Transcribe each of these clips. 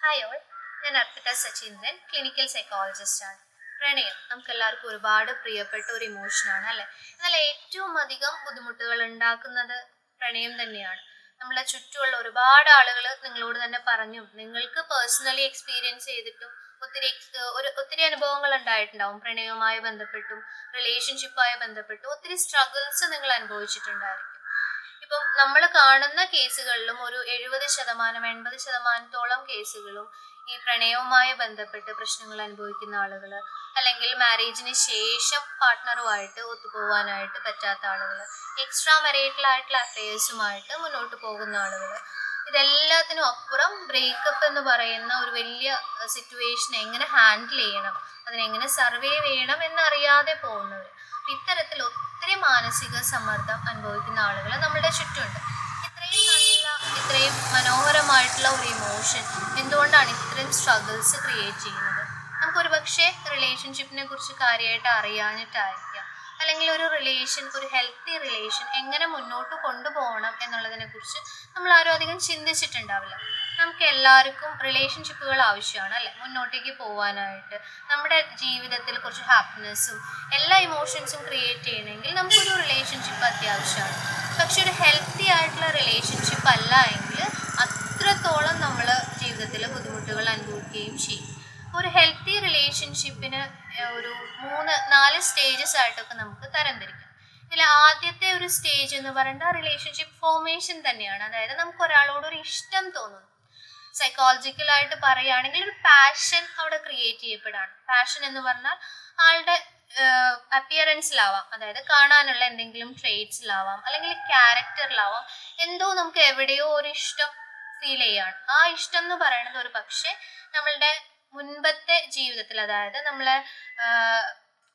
Hi all, ഞാൻ Arpita Sachindran, clinical സൈക്കോളജിസ്റ്റാണ്. പ്രണയം നമുക്കെല്ലാവർക്കും ഒരുപാട് പ്രിയപ്പെട്ട ഒരു ഇമോഷനാണ് അല്ലേ. എന്നാൽ ഏറ്റവും അധികം ബുദ്ധിമുട്ടുകൾ ഉണ്ടാക്കുന്നത് പ്രണയം തന്നെയാണ്. നമ്മളെ ചുറ്റുമുള്ള ഒരുപാട് ആളുകൾ നിങ്ങളോട് തന്നെ പറഞ്ഞും നിങ്ങൾക്ക് പേഴ്സണലി എക്സ്പീരിയൻസ് ചെയ്തിട്ടും ഒത്തിരി അനുഭവങ്ങൾ ഉണ്ടായിട്ടുണ്ടാവും. പ്രണയവുമായി ബന്ധപ്പെട്ടും റിലേഷൻഷിപ്പായി ബന്ധപ്പെട്ടും ഒത്തിരി സ്ട്രഗിൾസ് നിങ്ങൾ അനുഭവിച്ചിട്ടുണ്ടായിരിക്കും. ഇപ്പം നമ്മൾ കാണുന്ന കേസുകളിലും ഒരു 70-80% കേസുകളും ഈ പ്രണയവുമായി ബന്ധപ്പെട്ട് പ്രശ്നങ്ങൾ അനുഭവിക്കുന്ന ആളുകൾ, അല്ലെങ്കിൽ മാരേജിന് ശേഷം പാർട്ട്ണറുമായിട്ട് ഒത്തുപോകാനായിട്ട് പറ്റാത്ത ആളുകൾ, എക്സ്ട്രാ മരീറ്റൽ ആയിട്ടുള്ള അഫയേഴ്സുമായിട്ട് മുന്നോട്ട് പോകുന്ന ആളുകൾ, ഇതെല്ലാത്തിനും അപ്പുറം ബ്രേക്കപ്പ് എന്ന് പറയുന്ന ഒരു വലിയ സിറ്റുവേഷൻ എങ്ങനെ ഹാൻഡിൽ ചെയ്യണം, അതിനെങ്ങനെ സർവൈവ് ചെയ്യണം എന്നറിയാതെ പോകുന്നവർ, ഇത്തരത്തിൽ ഒത്തിരി മാനസിക സമ്മർദ്ദം അനുഭവിക്കുന്ന ആളുകൾ നമ്മുടെ ചുറ്റുമുണ്ട്. ഇത്രയും മനോഹരമായിട്ടുള്ള ഒരു ഇമോഷൻ എന്തുകൊണ്ടാണ് ഇത്രയും സ്ട്രഗിൾസ് ക്രിയേറ്റ് ചെയ്യുന്നത്? നമുക്കൊരു പക്ഷേ റിലേഷൻഷിപ്പിനെ കുറിച്ച് കാര്യമായിട്ട് അറിയാഞ്ഞിട്ടായിരിക്കാം, അല്ലെങ്കിൽ ഒരു ഹെൽത്തി റിലേഷൻ എങ്ങനെ മുന്നോട്ട് കൊണ്ടുപോകണം എന്നുള്ളതിനെ കുറിച്ച് നമ്മൾ ആരും അധികം ചിന്തിച്ചിട്ടുണ്ടാവില്ല. നമുക്ക് എല്ലാവർക്കും റിലേഷൻഷിപ്പുകൾ ആവശ്യമാണ് അല്ലെ, മുന്നോട്ടേക്ക് പോകാനായിട്ട്. നമ്മുടെ ജീവിതത്തിൽ കുറച്ച് ഹാപ്പിനെസ്സും എല്ലാ ഇമോഷൻസും ക്രിയേറ്റ് ചെയ്യണമെങ്കിൽ നമുക്കൊരു റിലേഷൻഷിപ്പ് അത്യാവശ്യമാണ്. പക്ഷെ ഒരു ഹെൽത്തി ആയിട്ടുള്ള റിലേഷൻഷിപ്പ് അല്ല എങ്കിൽ അത്രത്തോളം നമ്മൾ ജീവിതത്തിൽ ബുദ്ധിമുട്ടുകൾ അനുഭവിക്കുകയും ചെയ്യും. ഒരു ഹെൽത്തി റിലേഷൻഷിപ്പിന് ഒരു 3-4 സ്റ്റേജസ് ആയിട്ടൊക്കെ നമുക്ക് തരംതിരിക്കാം. ഇതിൽ ആദ്യത്തെ ഒരു സ്റ്റേജ് എന്ന് പറയുന്നത് റിലേഷൻഷിപ്പ് ഫോർമേഷൻ തന്നെയാണ്. അതായത് നമുക്ക് ഒരാളോട് ഒരു ഇഷ്ടം തോന്നുന്നു. സൈക്കോളജിക്കലായിട്ട് പറയുകയാണെങ്കിൽ ഒരു പാഷൻ അവിടെ ക്രിയേറ്റ് ചെയ്യപ്പെടാണ്. പാഷൻ എന്ന് പറഞ്ഞാൽ ആളുടെ അപ്പിയറൻസിലാവാം, അതായത് കാണാനുള്ള എന്തെങ്കിലും ട്രേറ്റ്സിലാവാം, അല്ലെങ്കിൽ ക്യാരക്ടറിലാവാം. എന്തോ നമുക്ക് എവിടെയോ ഒരു ഇഷ്ടം ഫീൽ ചെയ്യാണ്. ആ ഇഷ്ടം എന്ന് പറയുന്നത് ഒരു പക്ഷേ നമ്മളുടെ മുൻപത്തെ ജീവിതത്തിൽ, അതായത് നമ്മളെ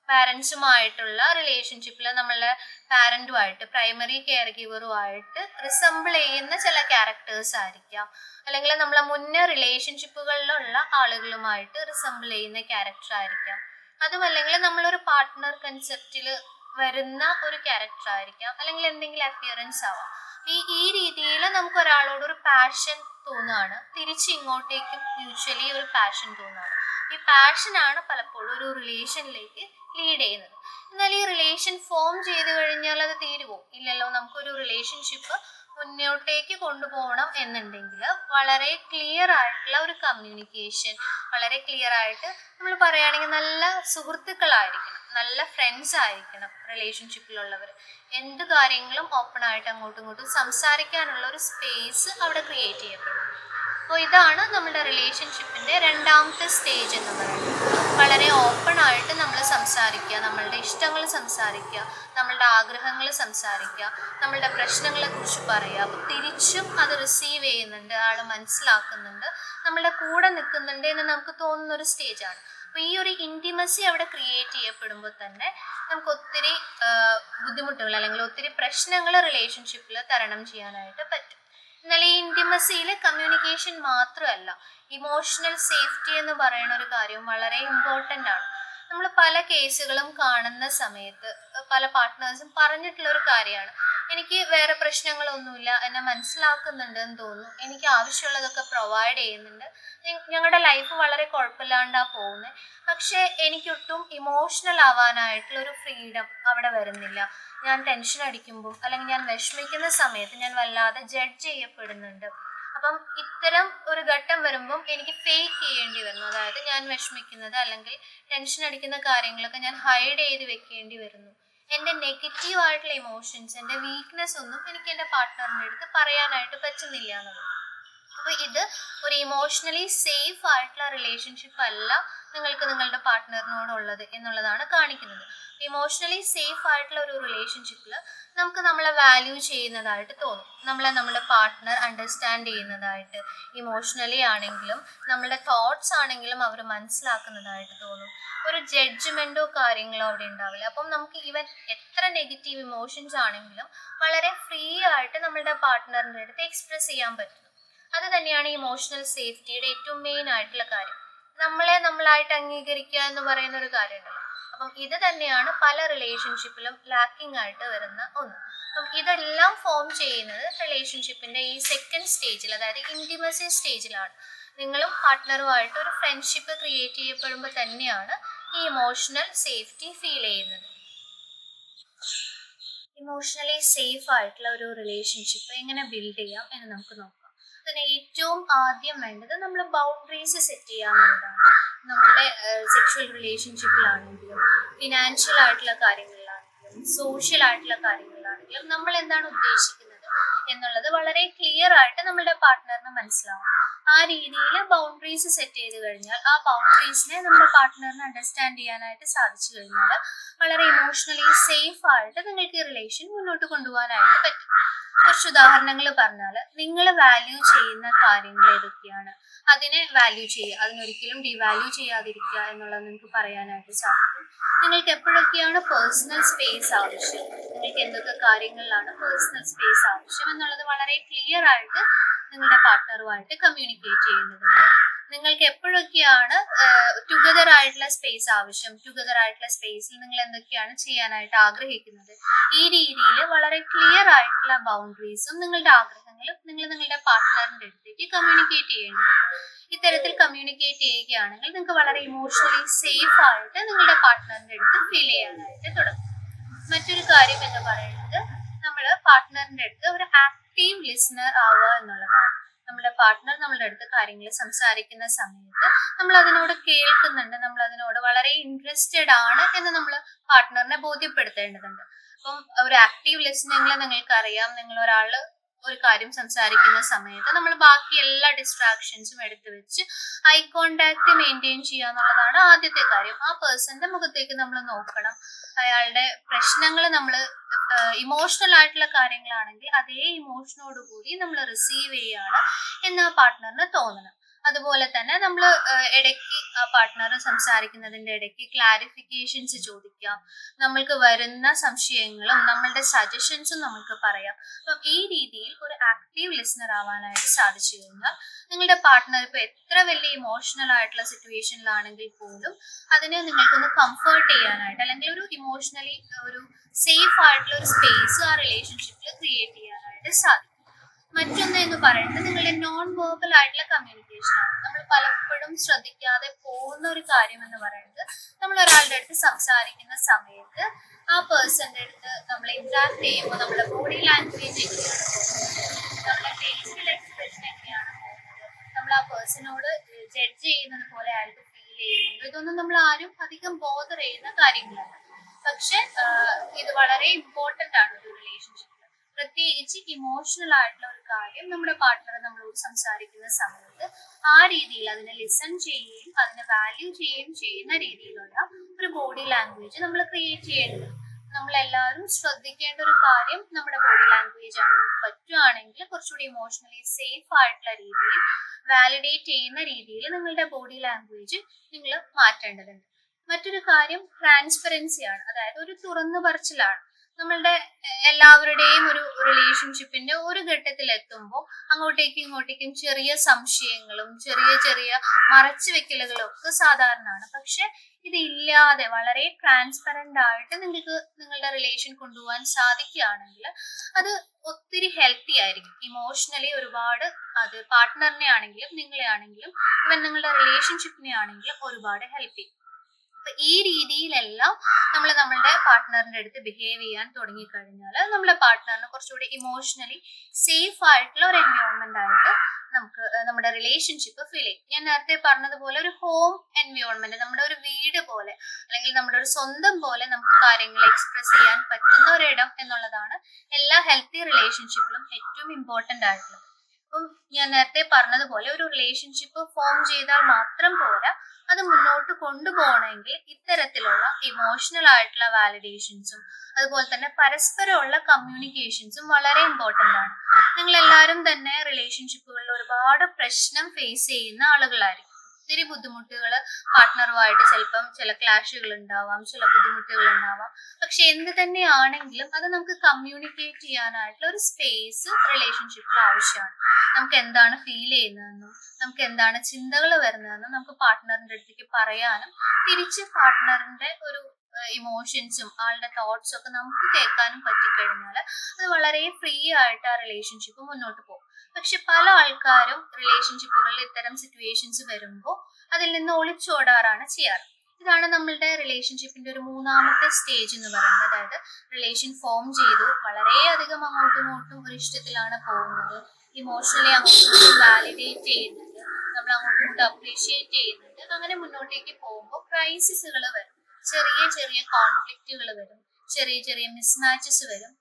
പാരൻസുമായിട്ടുള്ള റിലേഷൻഷിപ്പിൽ നമ്മളെ പാരൻറ്റുമായിട്ട്, പ്രൈമറി കെയർ ഗിവറുമായിട്ട് റിസംബിൾ ചെയ്യുന്ന ചില ക്യാരക്ടേഴ്സ് ആയിരിക്കാം, അല്ലെങ്കിൽ നമ്മളെ മുന്നേ റിലേഷൻഷിപ്പുകളിലുള്ള ആളുകളുമായിട്ട് റിസംബിൾ ചെയ്യുന്ന ക്യാരക്ടർ ആയിരിക്കാം. അതുമല്ലെങ്കിൽ നമ്മളൊരു പാർട്ട്ണർ കൺസെപ്റ്റിൽ വരുന്ന ഒരു ക്യാരക്ടർ ആയിരിക്കാം, അല്ലെങ്കിൽ എന്തെങ്കിലും അപ്പിയറൻസ് ആവാം. ഈ രീതിയിൽ നമുക്ക് ഒരാളോട് ഒരു പാഷൻ തോന്നുകയാണ്, തിരിച്ച് ഇങ്ങോട്ടേക്കും മ്യൂച്വലി ഒരു പാഷൻ തോന്നുകയാണ്. ഈ പാഷനാണ് പലപ്പോഴും ഒരു റിലേഷനിലേക്ക് ലീഡ് ചെയ്യുന്നത്. എന്നാൽ ഈ റിലേഷൻ ഫോം ചെയ്ത് കഴിഞ്ഞാൽ അത് തീരുമോ? ഇല്ലല്ലോ. നമുക്കൊരു റിലേഷൻഷിപ്പ് മുന്നോട്ടേക്ക് കൊണ്ടുപോകണം എന്നുണ്ടെങ്കിൽ വളരെ ക്ലിയർ ആയിട്ടുള്ള ഒരു കമ്മ്യൂണിക്കേഷൻ, വളരെ ക്ലിയർ ആയിട്ട് നമ്മൾ പറയുകയാണെങ്കിൽ നല്ല സുഹൃത്തുക്കളായിരിക്കണം, നല്ല ഫ്രണ്ട്സ് ആയിരിക്കണം റിലേഷൻഷിപ്പിലുള്ളവർ. എന്ത് കാര്യങ്ങളും ഓപ്പൺ ആയിട്ട് അങ്ങോട്ടും ഇങ്ങോട്ടും സംസാരിക്കാനുള്ള ഒരു സ്പേസ് അവിടെ ക്രിയേറ്റ് ചെയ്യപ്പെടും. അപ്പോൾ ഇതാണ് നമ്മുടെ റിലേഷൻഷിപ്പിൻ്റെ രണ്ടാമത്തെ സ്റ്റേജ് എന്ന് പറയുന്നത്. വളരെ ഓപ്പൺ ആയിട്ട് നമ്മൾ സംസാരിക്കുക, നമ്മളുടെ ഇഷ്ടങ്ങൾ സംസാരിക്കുക, നമ്മളുടെ ആഗ്രഹങ്ങൾ സംസാരിക്കുക, നമ്മളുടെ പ്രശ്നങ്ങളെ കുറിച്ച് പറയുക. അപ്പോൾ തിരിച്ചും അത് റിസീവ് ചെയ്യുന്നുണ്ട്, ആൾ മനസ്സിലാക്കുന്നുണ്ട്, നമ്മളുടെ കൂടെ നിൽക്കുന്നുണ്ട് എന്ന് നമുക്ക് തോന്നുന്ന ഒരു സ്റ്റേജാണ്. അപ്പോൾ ഈ ഒരു ഇൻറ്റിമസി അവിടെ ക്രിയേറ്റ് ചെയ്യപ്പെടുമ്പോൾ തന്നെ നമുക്ക് ഒത്തിരി ബുദ്ധിമുട്ടുകൾ അല്ലെങ്കിൽ ഒത്തിരി പ്രശ്നങ്ങൾ റിലേഷൻഷിപ്പിൽ തരണം ചെയ്യാനായിട്ട് പറ്റും. എന്നാൽ ഈ ഇൻറ്റിമസിയിൽ കമ്മ്യൂണിക്കേഷൻ മാത്രമല്ല, ഇമോഷണൽ സേഫ്റ്റി എന്ന് പറയുന്ന ഒരു കാര്യം വളരെ ഇമ്പോർട്ടൻ്റ് ആണ്. നമ്മൾ പല കേസുകളും കാണുന്ന സമയത്ത് പല പാർട്ട്നേഴ്സും പറഞ്ഞിട്ടുള്ളൊരു കാര്യമാണ്, എനിക്ക് വേറെ പ്രശ്നങ്ങളൊന്നുമില്ല, എന്നെ മനസ്സിലാക്കുന്നുണ്ട് എന്ന് തോന്നുന്നു, എനിക്ക് ആവശ്യമുള്ളതൊക്കെ പ്രൊവൈഡ് ചെയ്യുന്നുണ്ട്, ഞങ്ങളുടെ ലൈഫ് വളരെ കുഴപ്പമില്ലാണ്ടാണ് പോകുന്നത്, പക്ഷേ എനിക്കൊട്ടും ഇമോഷണൽ ആവാനായിട്ടുള്ളൊരു ഫ്രീഡം അവിടെ വരുന്നില്ല. ഞാൻ ടെൻഷൻ അടിക്കുമ്പോൾ അല്ലെങ്കിൽ ഞാൻ വിഷമിക്കുന്ന സമയത്ത് ഞാൻ വല്ലാതെ ജഡ്ജ് ചെയ്യപ്പെടുന്നുണ്ട്. അപ്പം ഇത്തരം ഒരു ഘട്ടം വരുമ്പം എനിക്ക് ഫേക്ക് ചെയ്യേണ്ടി വരുന്നു. അതായത് ഞാൻ വിഷമിക്കുന്നത് അല്ലെങ്കിൽ ടെൻഷൻ അടിക്കുന്ന കാര്യങ്ങളൊക്കെ ഞാൻ ഹൈഡ് ചെയ്ത് വെക്കേണ്ടി വരുന്നു. എൻ്റെ നെഗറ്റീവ് ആയിട്ടുള്ള ഇമോഷൻസ്, എൻ്റെ വീക്ക്നെസ് ഒന്നും എനിക്ക് എൻ്റെ പാർട്ട്ണറിൻ്റെ അടുത്ത് പറയാനായിട്ട് പറ്റുന്നില്ല എന്നുള്ളത്. അപ്പോൾ ഇത് ഒരു ഇമോഷണലി സേഫ് ആയിട്ടുള്ള റിലേഷൻഷിപ്പ് അല്ല നിങ്ങൾക്ക് നിങ്ങളുടെ പാർട്ട്ണറിനോടുള്ളത് എന്നുള്ളതാണ് കാണിക്കുന്നത്. ഇമോഷണലി സേഫ് ആയിട്ടുള്ള ഒരു റിലേഷൻഷിപ്പിൽ നമുക്ക് നമ്മളെ വാല്യൂ ചെയ്യുന്നതായിട്ട് തോന്നും, നമ്മുടെ പാർട്ട്ണർ അണ്ടർസ്റ്റാൻഡ് ചെയ്യുന്നതായിട്ട്, ഇമോഷണലി ആണെങ്കിലും നമ്മളുടെ തോട്ട്സ് ആണെങ്കിലും അവർ മനസ്സിലാക്കുന്നതായിട്ട് തോന്നും. ഒരു ജഡ്ജ്മെൻറ്റോ കാര്യങ്ങളോ അവിടെ ഉണ്ടാവില്ല. അപ്പം നമുക്ക് ഈവൻ എത്ര നെഗറ്റീവ് ഇമോഷൻസ് ആണെങ്കിലും വളരെ ഫ്രീ ആയിട്ട് നമ്മളുടെ പാർട്ട്ണറിൻ്റെ അടുത്ത് എക്സ്പ്രസ് ചെയ്യാൻ പറ്റും. അത് തന്നെയാണ് ഇമോഷണൽ സേഫ്റ്റിയുടെ ഏറ്റവും മെയിൻ ആയിട്ടുള്ള കാര്യം. നമ്മളായിട്ട് അംഗീകരിക്കുക എന്ന് പറയുന്ന ഒരു കാര്യമുണ്ടല്ലോ. അപ്പം ഇത് തന്നെയാണ് പല റിലേഷൻഷിപ്പിലും ലാക്കിംഗ് ആയിട്ട് വരുന്ന ഒന്ന്. അപ്പം ഇതെല്ലാം ഫോം ചെയ്യുന്നത് റിലേഷൻഷിപ്പിന്റെ ഈ സെക്കൻഡ് സ്റ്റേജിൽ, അതായത് ഇന്റിമസി സ്റ്റേജിലാണ്. നിങ്ങളും പാർട്ട്ണറുമായിട്ട് ഒരു ഫ്രണ്ട്ഷിപ്പ് ക്രിയേറ്റ് ചെയ്യപ്പെടുമ്പോൾ തന്നെയാണ് ഈ ഇമോഷണൽ സേഫ്റ്റി ഫീൽ ചെയ്യുന്നത്. ഇമോഷണലി സേഫ് ആയിട്ടുള്ള ഒരു റിലേഷൻഷിപ്പ് എങ്ങനെ ബിൽഡ് ചെയ്യാം എന്ന് നമുക്ക് നോക്കാം. അതിന് ഏറ്റവും ആദ്യം വേണ്ടത് നമ്മൾ ബൗണ്ടറീസ് സെറ്റ് ചെയ്യാന്നുള്ളതാണ്. നമ്മുടെ സെക്ഷുവൽ റിലേഷൻഷിപ്പിലാണെങ്കിലും ഫിനാൻഷ്യൽ ആയിട്ടുള്ള കാര്യങ്ങളിലാണെങ്കിലും സോഷ്യൽ ആയിട്ടുള്ള കാര്യങ്ങളിലാണെങ്കിലും നമ്മൾ എന്താണ് ഉദ്ദേശിക്കുന്നത് എന്നുള്ളത് വളരെ ക്ലിയർ ആയിട്ട് നമ്മുടെ പാർട്ട്ണറിന് മനസ്സിലാവും. ആ രീതിയിൽ ബൗണ്ടറീസ് സെറ്റ് ചെയ്ത് കഴിഞ്ഞാൽ ആ ബൗണ്ടറീസിനെ നമ്മുടെ പാർട്ട്ണറിന് അണ്ടർസ്റ്റാൻഡ് ചെയ്യാനായിട്ട് സാധിച്ചു കഴിഞ്ഞാൽ വളരെ ഇമോഷണലി സേഫ് ആയിട്ട് നിങ്ങൾക്ക് ഈ റിലേഷൻ മുന്നോട്ട് കൊണ്ടുപോകാനായിട്ട് പറ്റും. കുറച്ച് ഉദാഹരണങ്ങൾ പറഞ്ഞാൽ, നിങ്ങൾ വാല്യൂ ചെയ്യുന്ന കാര്യങ്ങൾ ഏതൊക്കെയാണ്, അതിനെ വാല്യൂ ചെയ്യുക, അതിനൊരിക്കലും ഡിവാല്യൂ ചെയ്യാതിരിക്കുക എന്നുള്ളത് നിങ്ങൾക്ക് പറയാനായിട്ട് സാധിക്കും. നിങ്ങൾക്ക് എപ്പോഴൊക്കെയാണ് പേഴ്സണൽ സ്പേസ് ആവശ്യം, നിങ്ങൾക്ക് എന്തൊക്കെ കാര്യങ്ങളിലാണ് പേഴ്സണൽ സ്പേസ് ആവശ്യം എന്നുള്ളത് വളരെ ക്ലിയർ ആയിട്ട് നിങ്ങളുടെ പാർട്ട്ണറുമായിട്ട് കമ്മ്യൂണിക്കേറ്റ് ചെയ്യേണ്ടതുണ്ട്. നിങ്ങൾക്ക് എപ്പോഴൊക്കെയാണ് ടുഗദർ ആയിട്ടുള്ള സ്പേസ് ആവശ്യം, ടുഗദർ ആയിട്ടുള്ള സ്പേസിൽ നിങ്ങൾ എന്തൊക്കെയാണ് ചെയ്യാനായിട്ട് ആഗ്രഹിക്കുന്നത്, ഈ രീതിയിൽ വളരെ ക്ലിയർ ആയിട്ടുള്ള ബൗണ്ടറീസും നിങ്ങളുടെ ആഗ്രഹങ്ങളും നിങ്ങളുടെ പാർട്ട്ണറിന്റെ അടുത്തേക്ക് കമ്മ്യൂണിക്കേറ്റ് ചെയ്യേണ്ടതുണ്ട്. ഇത്തരത്തിൽ കമ്മ്യൂണിക്കേറ്റ് ചെയ്യുകയാണെങ്കിൽ നിങ്ങൾക്ക് വളരെ ഇമോഷണലി സേഫ് ആയിട്ട് നിങ്ങളുടെ പാർട്ട്ണറിന്റെ അടുത്ത് ഫീൽ ചെയ്യാനായിട്ട് തുടങ്ങും. മറ്റൊരു കാര്യം എന്ന് പറയുന്നത്, നമ്മൾ പാർട്ട്ണറിന്റെ അടുത്ത് ഒരു ആക്റ്റീവ് ലിസണർ ആവുക എന്നുള്ളതാണ്. നമ്മുടെ പാർട്ട്ണർ നമ്മളുടെ അടുത്ത് കാര്യങ്ങൾ സംസാരിക്കുന്ന സമയത്ത് നമ്മൾ അതിനോട് കേൾക്കുന്നുണ്ട്, നമ്മൾ അതിനോട് വളരെ ഇൻട്രസ്റ്റഡ് ആണ് എന്ന് നമ്മൾ പാർട്ട്ണറിനെ ബോധ്യപ്പെടുത്തേണ്ടതുണ്ട്. അപ്പം ഒരു ആക്റ്റീവ് ലിസണിങ്ങിൽ നിങ്ങൾക്കറിയാം, നിങ്ങൾ ഒരാള് ഒരു കാര്യം സംസാരിക്കുന്ന സമയത്ത് നമ്മൾ ബാക്കി എല്ലാ ഡിസ്ട്രാക്ഷൻസും എടുത്തു വെച്ച് ഐ കോണ്ടാക്ട് മെയിൻറ്റെയിൻ ചെയ്യുക എന്നുള്ളതാണ് ആദ്യത്തെ കാര്യം. ആ പേഴ്സന്റെ മുഖത്തേക്ക് നമ്മൾ നോക്കണം. അയാളുടെ പ്രശ്നങ്ങൾ നമ്മൾ ഇമോഷണൽ ആയിട്ടുള്ള കാര്യങ്ങളാണെങ്കിൽ അതേ ഇമോഷനോട് കൂടി നമ്മൾ റിസീവ് ചെയ്യുകയാണ് എന്ന് ആ പാർട്ട്ണറിന് തോന്നണം. അതുപോലെ തന്നെ നമ്മൾ ഇടയ്ക്ക് ആ പാർട്ട്ണർ സംസാരിക്കുന്നതിന്റെ ഇടയ്ക്ക് ക്ലാരിഫിക്കേഷൻസ് ചോദിക്കാം, നമ്മൾക്ക് വരുന്ന സംശയങ്ങളും നമ്മളുടെ സജഷൻസും നമുക്ക് പറയാം. അപ്പം ഈ രീതിയിൽ ഒരു ആക്റ്റീവ് ലിസണർ ആവാനായിട്ട് സാധിച്ചു കഴിഞ്ഞാൽ നിങ്ങളുടെ പാർട്ട്ണർ ഇപ്പൊ എത്ര വലിയ ഇമോഷണൽ ആയിട്ടുള്ള സിറ്റുവേഷനിലാണെങ്കിൽ പോലും അതിനെ നിങ്ങൾക്കൊന്ന് കംഫർട്ട് ചെയ്യാനായിട്ട് അല്ലെങ്കിൽ ഒരു ഇമോഷണലി ഒരു സേഫ് ആയിട്ടുള്ള ഒരു സ്പേസ് ആ റിലേഷൻഷിപ്പിൽ ക്രിയേറ്റ് ചെയ്യാനായിട്ട് സാധിക്കും. മറ്റൊന്ന് എന്ന് പറയുന്നത് നിങ്ങളുടെ നോൺ വെർബൽ ആയിട്ടുള്ള കമ്മ്യൂണിക്കേഷൻ ആണ്. നമ്മൾ പലപ്പോഴും ശ്രദ്ധിക്കാതെ പോകുന്ന ഒരു കാര്യം എന്ന് പറയുന്നത്, നമ്മൾ ഒരാളുടെ അടുത്ത് സംസാരിക്കുന്ന സമയത്ത് ആ പേഴ്സന്റെ അടുത്ത് നമ്മൾ ഇന്ററാക്ട് ചെയ്യുമ്പോൾ നമ്മുടെ ബോഡി ലാംഗ്വേജ് എങ്ങനെയാണ് പോകുന്നത്, നമ്മുടെ ഫേഷ്യൽ എക്സ്പ്രഷൻ എങ്ങനെയാണ് പോകുന്നത്, നമ്മൾ ആ പേഴ്സണോട് ജഡ്ജ് ചെയ്യുന്നത് പോലെ അയാൾക്ക് ഫീൽ ചെയ്യുന്നുണ്ട്. ഇതൊന്നും നമ്മൾ ആരും അധികം ബോധർ ചെയ്യുന്ന കാര്യങ്ങളല്ല. പക്ഷെ ഇത് വളരെ ഇമ്പോർട്ടന്റ് ആണ് ഒരു റിലേഷൻഷിപ്പിൽ. പ്രത്യേകിച്ച് ഇമോഷണൽ ആയിട്ടുള്ള ഒരു കാര്യം നമ്മുടെ പാർട്ട്ണർ നമ്മളോട് സംസാരിക്കുന്ന സമയത്ത് ആ രീതിയിൽ അതിനെ ലിസൺ ചെയ്യുകയും അതിനെ വാല്യൂ ചെയ്യുകയും ചെയ്യുന്ന രീതിയിലുള്ള ഒരു ബോഡി ലാംഗ്വേജ് നമ്മൾ ക്രിയേറ്റ് ചെയ്യേണ്ടത്. നമ്മളെല്ലാവരും ശ്രദ്ധിക്കേണ്ട ഒരു കാര്യം നമ്മുടെ ബോഡി ലാംഗ്വേജ് ആണ്. പറ്റുവാണെങ്കിൽ കുറച്ചുകൂടി ഇമോഷണലി സേഫ് ആയിട്ടുള്ള രീതിയിൽ വാലിഡേറ്റ് ചെയ്യുന്ന രീതിയിൽ നിങ്ങളുടെ ബോഡി ലാംഗ്വേജ് നിങ്ങൾ മാറ്റേണ്ടതുണ്ട്. മറ്റൊരു കാര്യം ട്രാൻസ്പെറൻസിയാണ്, അതായത് ഒരു തുറന്നു പറച്ചിലാണ്. നമ്മളുടെ എല്ലാവരുടെയും ഒരു റിലേഷൻഷിപ്പിന്റെ ഒരു ഘട്ടത്തിൽ എത്തുമ്പോൾ അങ്ങോട്ടേക്കും ഇങ്ങോട്ടേക്കും ചെറിയ സംശയങ്ങളും ചെറിയ ചെറിയ മറച്ചു വെക്കലുകളും ഒക്കെ സാധാരണമാണ്. പക്ഷെ ഇതില്ലാതെ വളരെ ട്രാൻസ്പെറന്റ് ആയിട്ട് നിങ്ങൾക്ക് നിങ്ങളുടെ റിലേഷൻ കൊണ്ടുപോകാൻ സാധിക്കുകയാണെങ്കിൽ അത് ഒത്തിരി ഹെൽത്തി ആയിരിക്കും. ഇമോഷണലി ഒരുപാട് അത് പാർട്ട്ണറിനെ ആണെങ്കിലും നിങ്ങളെ ആണെങ്കിലും ഇവൻ നിങ്ങളുടെ റിലേഷൻഷിപ്പിനെ ആണെങ്കിലും ഒരുപാട് ഹെൽപ്പ് ചെയ്യും. അപ്പൊ ഈ രീതിയിലെല്ലാം നമ്മൾ നമ്മളുടെ പാർട്ട്ണറിന്റെ അടുത്ത് ബിഹേവ് ചെയ്യാൻ തുടങ്ങിക്കഴിഞ്ഞാൽ നമ്മുടെ പാർട്ട്ണറിന് കുറച്ചുകൂടി ഇമോഷണലി സേഫ് ആയിട്ടുള്ള ഒരു എൻവയോൺമെന്റ് ആയിട്ട് നമുക്ക് നമ്മുടെ റിലേഷൻഷിപ്പ് ഫീൽ ചെയ്യും. ഞാൻ നേരത്തെ പറഞ്ഞതുപോലെ ഒരു ഹോം എൻവയോൺമെന്റ്, നമ്മുടെ ഒരു വീട് പോലെ അല്ലെങ്കിൽ നമ്മുടെ ഒരു സ്വന്തം പോലെ നമുക്ക് കാര്യങ്ങൾ എക്സ്പ്രസ് ചെയ്യാൻ പറ്റുന്ന ഒരിടം എന്നുള്ളതാണ് എല്ലാ ഹെൽത്തി റിലേഷൻഷിപ്പിലും ഏറ്റവും ഇമ്പോർട്ടന്റ് ആയിട്ടുള്ളത്. അപ്പം ഞാൻ നേരത്തെ പറഞ്ഞതുപോലെ ഒരു റിലേഷൻഷിപ്പ് ഫോം ചെയ്താൽ മാത്രം പോരാ, അത് മുന്നോട്ട് കൊണ്ടുപോകണമെങ്കിൽ ഇത്തരത്തിലുള്ള ഇമോഷണൽ ആയിട്ടുള്ള വാലിഡേഷൻസും അതുപോലെ തന്നെ പരസ്പരമുള്ള കമ്മ്യൂണിക്കേഷൻസും വളരെ ഇമ്പോർട്ടന്റ് ആണ്. നിങ്ങൾ എല്ലാവരും തന്നെ റിലേഷൻഷിപ്പുകളിൽ ഒരുപാട് പ്രശ്നം ഫേസ് ചെയ്യുന്ന ആളുകളായിരിക്കും. ഒത്തിരി ബുദ്ധിമുട്ടുകൾ പാർട്ട്ണറുമായിട്ട് ചിലപ്പം ചില ക്ലാഷുകൾ ഉണ്ടാവാം, ചില ബുദ്ധിമുട്ടുകൾ ഉണ്ടാവാം. പക്ഷെ എന്ത് തന്നെയാണെങ്കിലും അത് നമുക്ക് കമ്മ്യൂണിക്കേറ്റ് ചെയ്യാനായിട്ടുള്ള ഒരു സ്പേസ് റിലേഷൻഷിപ്പിൽ ആവശ്യമാണ്. നമുക്ക് എന്താണ് ഫീൽ ചെയ്യുന്നതെന്നും നമുക്ക് എന്താണ് ചിന്തകൾ വരുന്നതെന്നും നമുക്ക് പാർട്ട്ണറിന്റെ അടുത്തേക്ക് പറയാനും തിരിച്ച് പാർട്ട്ണറിന്റെ ഒരു ഇമോഷൻസും ആളുടെ തോട്ട്സും ഒക്കെ നമുക്ക് കേൾക്കാനും പറ്റിക്കഴിഞ്ഞാൽ അത് വളരെ ഫ്രീ ആയിട്ട് ആ റിലേഷൻഷിപ്പ് മുന്നോട്ട് പോകും. പക്ഷെ പല ആൾക്കാരും റിലേഷൻഷിപ്പുകളിൽ ഇത്തരം സിറ്റുവേഷൻസ് വരുമ്പോൾ അതിൽ നിന്ന് ഒളിച്ചോടാറാണ് ചെയ്യാറ്. ഇതാണ് നമ്മളുടെ റിലേഷൻഷിപ്പിന്റെ ഒരു മൂന്നാമത്തെ സ്റ്റേജ് എന്ന് പറയുന്നത്. അതായത് റിലേഷൻ ഫോം ചെയ്തു, വളരെയധികം അങ്ങോട്ടും ഇങ്ങോട്ടും ഒരു ഇഷ്ടത്തിലാണ് പോകുന്നത്, ഇമോഷണലി അങ്ങോട്ടും ഇങ്ങോട്ടും വാലിഡേറ്റ് ചെയ്യുന്നുണ്ട്, നമ്മൾ അങ്ങോട്ടും ഇങ്ങോട്ടും അപ്രീഷിയേറ്റ് ചെയ്യുന്നുണ്ട്. അങ്ങനെ മുന്നോട്ടേക്ക് പോകുമ്പോൾ ക്രൈസിസുകൾ വരും, ചെറിയ ചെറിയ കോൺഫ്ലിക്റ്റുകൾ വരും, ചെറിയ ചെറിയ മിസ്മാച്ചസ് വരും.